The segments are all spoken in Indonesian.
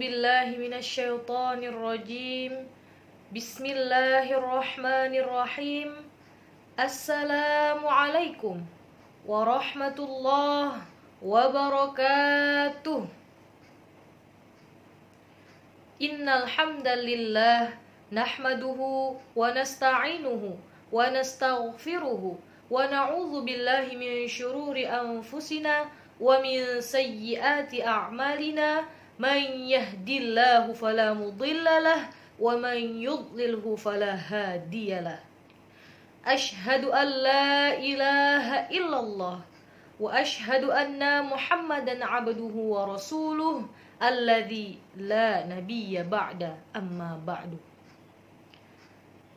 billahi minasyaitonir rajim. Bismillahirrahmanirrahim. Assalamualaikum warahmatullahi wabarakatuh. Innal hamdalillah nahmaduhu wa nasta'inuhu wa nastaghfiruhu wa na'udzu billahi min syururi anfusina wa min sayyiati a'malina. Man yahdillahu fala mudhillalah wa man yudlilhu fala hadiyalah. Ashhadu an la ilaha illallah wa ashhadu anna Muhammadan abduhu wa rasuluh alladzi la nabiyya ba'da amma ba'du.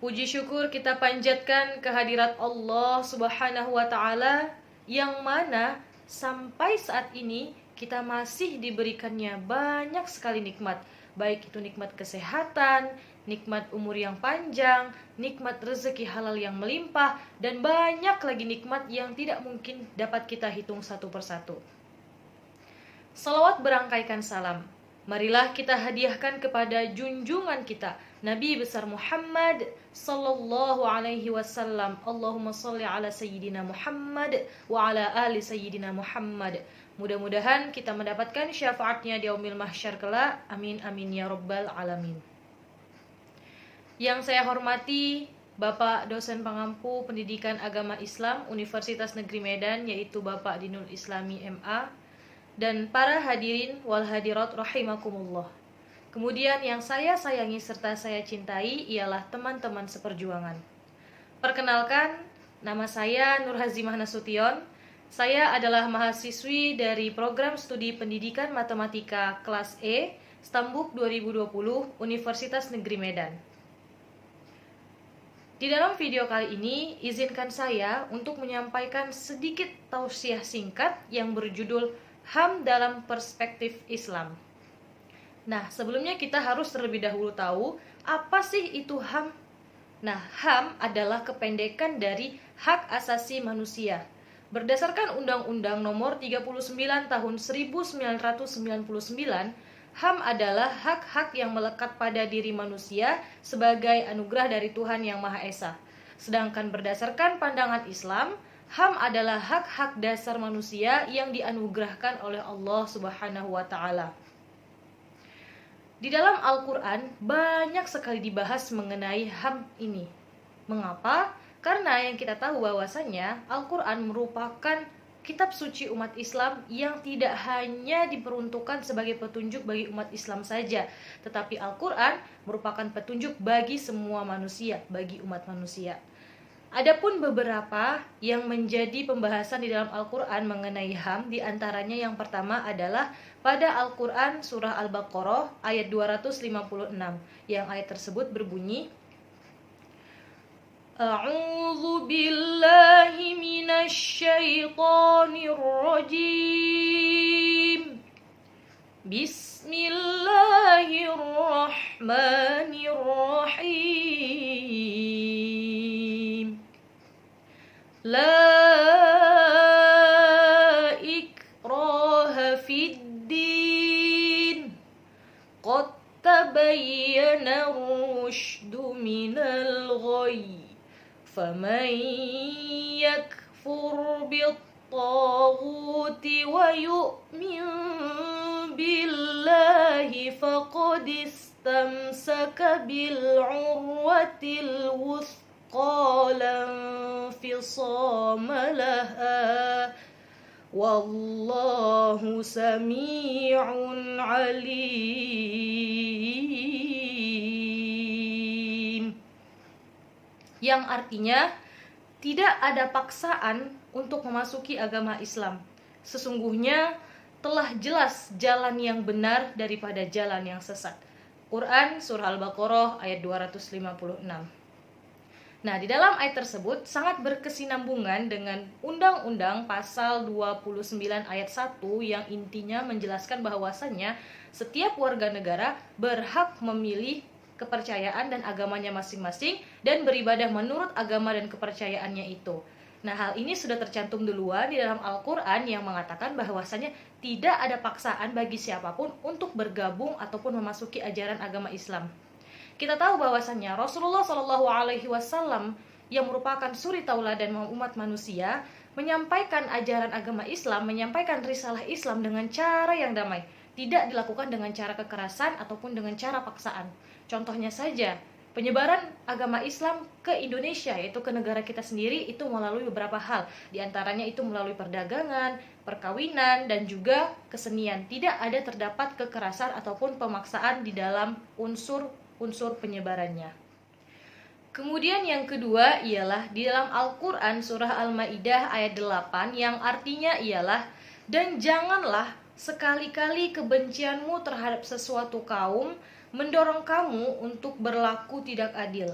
Puji syukur kita panjatkan kehadirat Allah Subhanahu wa taala yang mana sampai saat ini kita masih diberikannya banyak sekali nikmat, baik itu nikmat kesehatan, nikmat umur yang panjang, nikmat rezeki halal yang melimpah, dan banyak lagi nikmat yang tidak mungkin dapat kita hitung satu persatu. Salawat berangkaikan salam, marilah kita hadiahkan kepada junjungan kita, Nabi besar Muhammad sallallahu alaihi wasallam. Allahumma shalli ala sayyidina Muhammad wa ala ali sayyidina Muhammad. Mudah-mudahan kita mendapatkan syafaatnya di yaumil mahsyar kelak. Amin amin ya rabbal alamin. Yang saya hormati Bapak dosen pengampu Pendidikan Agama Islam Universitas Negeri Medan, yaitu Bapak Dinul Islami MA, dan para hadirin wal hadirat rahimakumullah. Kemudian yang saya sayangi serta saya cintai ialah teman-teman seperjuangan. Perkenalkan, nama saya Nur Hazimah Nasution. Saya adalah mahasiswi dari Program Studi Pendidikan Matematika Kelas E, Stambuk 2020, Universitas Negeri Medan. Di dalam video kali ini, izinkan saya untuk menyampaikan sedikit tausiah singkat yang berjudul HAM dalam Perspektif Islam. Nah, sebelumnya kita harus terlebih dahulu tahu apa sih itu HAM. Nah, HAM adalah kependekan dari Hak Asasi Manusia. Berdasarkan Undang-Undang Nomor 39 Tahun 1999, HAM adalah hak-hak yang melekat pada diri manusia sebagai anugerah dari Tuhan Yang Maha Esa. Sedangkan berdasarkan pandangan Islam, HAM adalah hak-hak dasar manusia yang dianugerahkan oleh Allah Subhanahu wa taala. Di dalam Al-Qur'an banyak sekali dibahas mengenai HAM ini. Mengapa? Karena yang kita tahu bahwasannya Al-Quran merupakan kitab suci umat Islam yang tidak hanya diperuntukkan sebagai petunjuk bagi umat Islam saja, tetapi Al-Quran merupakan petunjuk bagi semua manusia, bagi umat manusia. Adapun beberapa yang menjadi pembahasan di dalam Al-Quran mengenai HAM, diantaranya yang pertama adalah pada Al-Quran surah Al-Baqarah ayat 256, yang ayat tersebut berbunyi, A'udzu billahi minasyaitonir rajim. Bismillahirrahmanirrahim. La ikraha fid din. Qad tabayyana ar-rusydu minal ghayy. فَمَنْ يَكْفُرْ بِالطَّاغُوتِ وَيُؤْمِنْ بِاللَّهِ فَقَدِ اسْتَمْسَكَ بِالْعُرْوَةِ الْوُثْقَى لَا انفِصَامَ لَهَا وَاللَّهُ سَمِيعٌ عَلِيمٌ. Yang artinya tidak ada paksaan untuk memasuki agama Islam. Sesungguhnya telah jelas jalan yang benar daripada jalan yang sesat. Quran surah Al-Baqarah ayat 256. Nah, di dalam ayat tersebut sangat berkesinambungan dengan Undang-Undang pasal 29 ayat 1 yang intinya menjelaskan bahwasannya setiap warga negara berhak memilih kepercayaan dan agamanya masing-masing dan beribadah menurut agama dan kepercayaannya itu. Nah, hal ini sudah tercantum duluan di dalam Al-Quran yang mengatakan bahwasanya tidak ada paksaan bagi siapapun untuk bergabung ataupun memasuki ajaran agama Islam. Kita tahu bahwasanya Rasulullah Shallallahu Alaihi Wasallam yang merupakan suri tauladan umat manusia menyampaikan ajaran agama Islam, menyampaikan risalah Islam dengan cara yang damai, tidak dilakukan dengan cara kekerasan ataupun dengan cara paksaan. Contohnya saja, penyebaran agama Islam ke Indonesia, yaitu ke negara kita sendiri, itu melalui beberapa hal. Di antaranya itu melalui perdagangan, perkawinan, dan juga kesenian. Tidak ada terdapat kekerasan ataupun pemaksaan di dalam unsur penyebarannya. Kemudian yang kedua ialah di dalam Al-Quran surah Al-Ma'idah ayat 8 yang artinya ialah, dan janganlah sekali-kali kebencianmu terhadap sesuatu kaum mendorong kamu untuk berlaku tidak adil.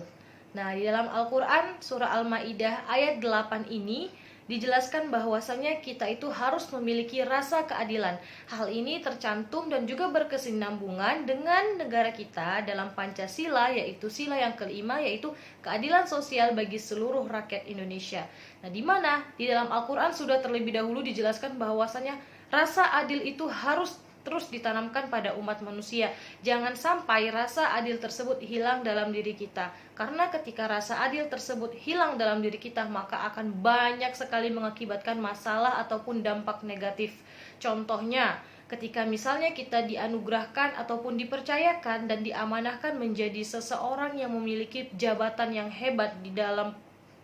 Nah, di dalam Al-Quran surah Al-Ma'idah ayat 8 ini dijelaskan bahwasanya kita itu harus memiliki rasa keadilan. Hal ini tercantum dan juga berkesinambungan dengan negara kita dalam Pancasila, yaitu sila yang kelima, yaitu keadilan sosial bagi seluruh rakyat Indonesia. Nah, di mana di dalam Al-Quran sudah terlebih dahulu dijelaskan bahwasanya rasa adil itu harus terus ditanamkan pada umat manusia. Jangan sampai rasa adil tersebut hilang dalam diri kita. Karena ketika rasa adil tersebut hilang dalam diri kita, maka akan banyak sekali mengakibatkan masalah ataupun dampak negatif. Contohnya, ketika misalnya kita dianugerahkan ataupun dipercayakan dan diamanahkan menjadi seseorang yang memiliki jabatan yang hebat di dalam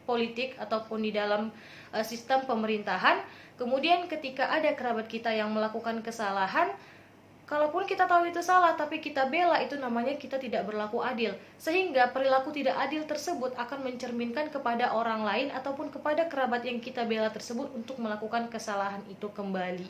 politik ataupun di dalam sistem pemerintahan, kemudian ketika ada kerabat kita yang melakukan kesalahan, kalaupun kita tahu itu salah tapi kita bela, itu namanya kita tidak berlaku adil. Sehingga perilaku tidak adil tersebut akan mencerminkan kepada orang lain ataupun kepada kerabat yang kita bela tersebut untuk melakukan kesalahan itu kembali.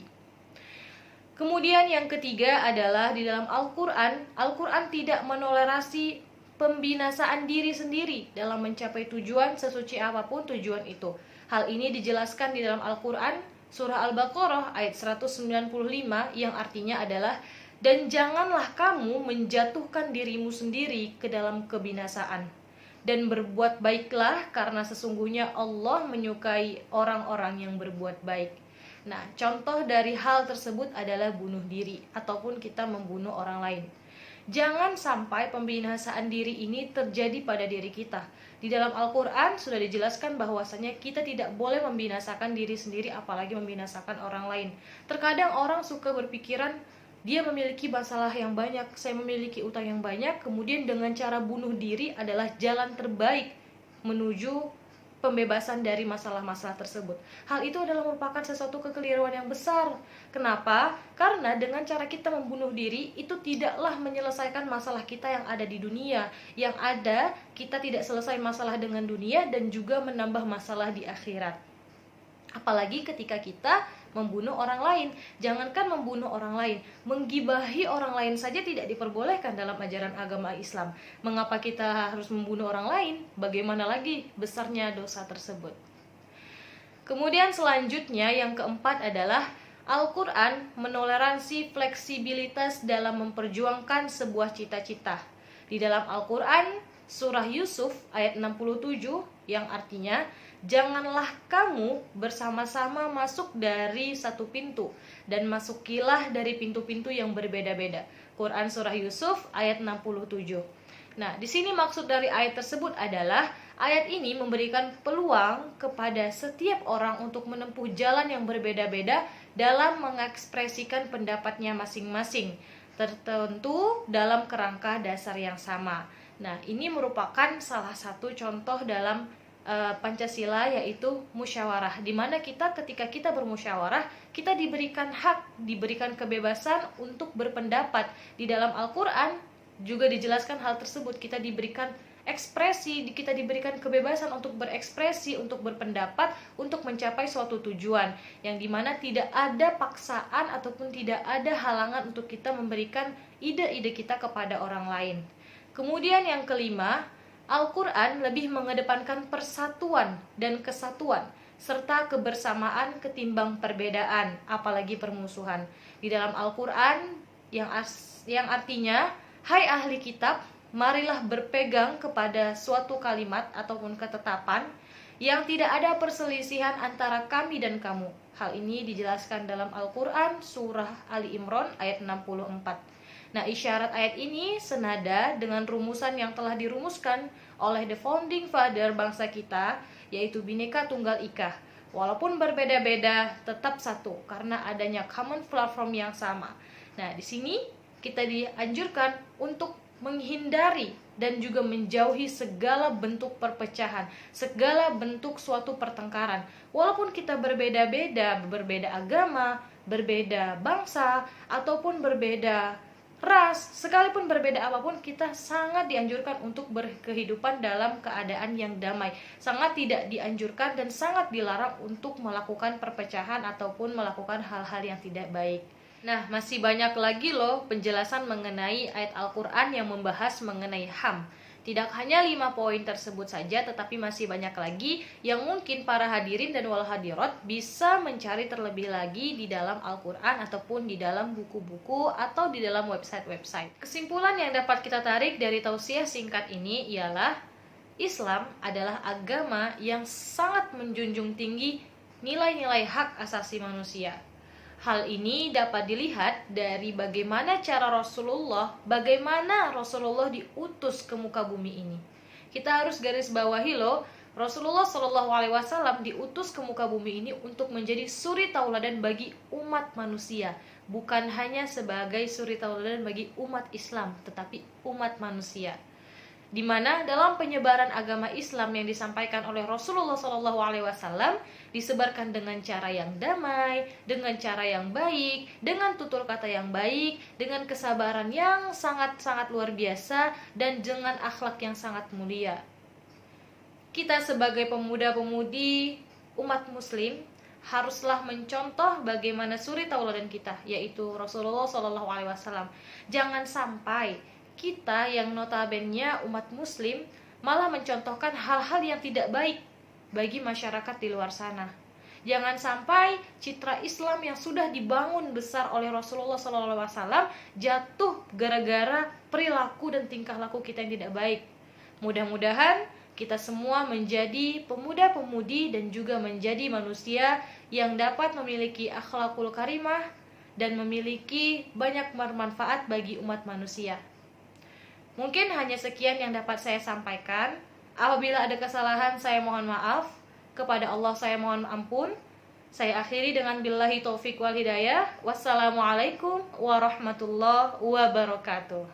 Kemudian yang ketiga adalah di dalam Al-Quran, Al-Quran tidak menolerasi pembinasaan diri sendiri dalam mencapai tujuan, sesuci apapun tujuan itu. Hal ini dijelaskan di dalam Al-Quran surah Al-Baqarah ayat 195 yang artinya adalah, dan janganlah kamu menjatuhkan dirimu sendiri ke dalam kebinasaan, dan berbuat baiklah karena sesungguhnya Allah menyukai orang-orang yang berbuat baik. Nah, contoh dari hal tersebut adalah bunuh diri ataupun kita membunuh orang lain. Jangan sampai pembinasaan diri ini terjadi pada diri kita. Di dalam Al-Quran sudah dijelaskan bahwasanya kita tidak boleh membinasakan diri sendiri, apalagi membinasakan orang lain. Terkadang orang suka berpikiran, dia memiliki masalah yang banyak, saya memiliki utang yang banyak, kemudian dengan cara bunuh diri adalah jalan terbaik menuju pembebasan dari masalah-masalah tersebut. Hal itu adalah merupakan sesuatu kekeliruan yang besar. Kenapa? Karena dengan cara kita membunuh diri itu tidaklah menyelesaikan masalah kita yang ada di dunia. Yang ada, kita tidak selesai masalah dengan dunia dan juga menambah masalah di akhirat. Apalagi ketika kita membunuh orang lain. Jangankan membunuh orang lain, menggibahi orang lain saja tidak diperbolehkan dalam ajaran agama Islam. Mengapa kita harus membunuh orang lain? Bagaimana lagi besarnya dosa tersebut? Kemudian selanjutnya yang keempat adalah Al-Quran menoleransi fleksibilitas dalam memperjuangkan sebuah cita-cita. Di dalam Al-Quran surah Yusuf ayat 67 yang artinya, janganlah kamu bersama-sama masuk dari satu pintu, dan masukilah dari pintu-pintu yang berbeda-beda. Quran surah Yusuf ayat 67. Nah, di sini maksud dari ayat tersebut adalah ayat ini memberikan peluang kepada setiap orang untuk menempuh jalan yang berbeda-beda dalam mengekspresikan pendapatnya masing-masing, tertentu dalam kerangka dasar yang sama. Nah, ini merupakan salah satu contoh dalam Pancasila, yaitu musyawarah, di mana kita ketika kita bermusyawarah, kita diberikan hak, diberikan kebebasan untuk berpendapat. Di dalam Al-Quran juga dijelaskan hal tersebut, kita diberikan ekspresi, kita diberikan kebebasan untuk berekspresi, untuk berpendapat, untuk mencapai suatu tujuan, yang dimana tidak ada paksaan ataupun tidak ada halangan untuk kita memberikan ide-ide kita kepada orang lain. Kemudian yang kelima, Al-Quran lebih mengedepankan persatuan dan kesatuan serta kebersamaan ketimbang perbedaan, apalagi permusuhan. Di dalam Al-Quran yang artinya, hai ahli kitab, marilah berpegang kepada suatu kalimat ataupun ketetapan yang tidak ada perselisihan antara kami dan kamu. Hal ini dijelaskan dalam Al-Quran surah Ali Imran ayat 64. Nah, isyarat ayat ini senada dengan rumusan yang telah dirumuskan oleh the founding father bangsa kita, yaitu Bhinneka Tunggal Ika. Walaupun berbeda-beda, tetap satu karena adanya common platform yang sama. Nah, di sini kita dianjurkan untuk menghindari dan juga menjauhi segala bentuk perpecahan, segala bentuk suatu pertengkaran. Walaupun kita berbeda-beda, berbeda agama, berbeda bangsa, ataupun berbeda ras, sekalipun berbeda apapun, kita sangat dianjurkan untuk berkehidupan dalam keadaan yang damai. Sangat tidak dianjurkan dan sangat dilarang untuk melakukan perpecahan ataupun melakukan hal-hal yang tidak baik. Nah, masih banyak lagi loh penjelasan mengenai ayat Al-Quran yang membahas mengenai HAM. Tidak hanya 5 poin tersebut saja, tetapi masih banyak lagi yang mungkin para hadirin dan wal hadirat bisa mencari terlebih lagi di dalam Al-Quran ataupun di dalam buku-buku atau di dalam website-website. Kesimpulan yang dapat kita tarik dari tausiah singkat ini ialah Islam adalah agama yang sangat menjunjung tinggi nilai-nilai hak asasi manusia. Hal ini dapat dilihat dari bagaimana Rasulullah diutus ke muka bumi ini. Kita harus garis bawahi loh, Rasulullah Shallallahu Alaihi Wasallam diutus ke muka bumi ini untuk menjadi suri tauladan bagi umat manusia, bukan hanya sebagai suri tauladan bagi umat Islam, tetapi umat manusia. Di mana dalam penyebaran agama Islam yang disampaikan oleh Rasulullah SAW disebarkan dengan cara yang damai, dengan cara yang baik, dengan tutur kata yang baik, dengan kesabaran yang sangat-sangat luar biasa, dan dengan akhlak yang sangat mulia. Kita sebagai pemuda-pemudi umat muslim haruslah mencontoh bagaimana suri tauladan kita, yaitu Rasulullah SAW. Jangan sampai kita yang notabene umat muslim malah mencontohkan hal-hal yang tidak baik bagi masyarakat di luar sana. Jangan sampai citra Islam yang sudah dibangun besar oleh Rasulullah SAW jatuh gara-gara perilaku dan tingkah laku kita yang tidak baik. Mudah-mudahan kita semua menjadi pemuda-pemudi dan juga menjadi manusia yang dapat memiliki akhlakul karimah dan memiliki banyak bermanfaat bagi umat manusia. Mungkin hanya sekian yang dapat saya sampaikan. Apabila ada kesalahan, saya mohon maaf. Kepada Allah saya mohon ampun. Saya akhiri dengan billahi taufik wal hidayah. Wassalamualaikum warahmatullahi wabarakatuh.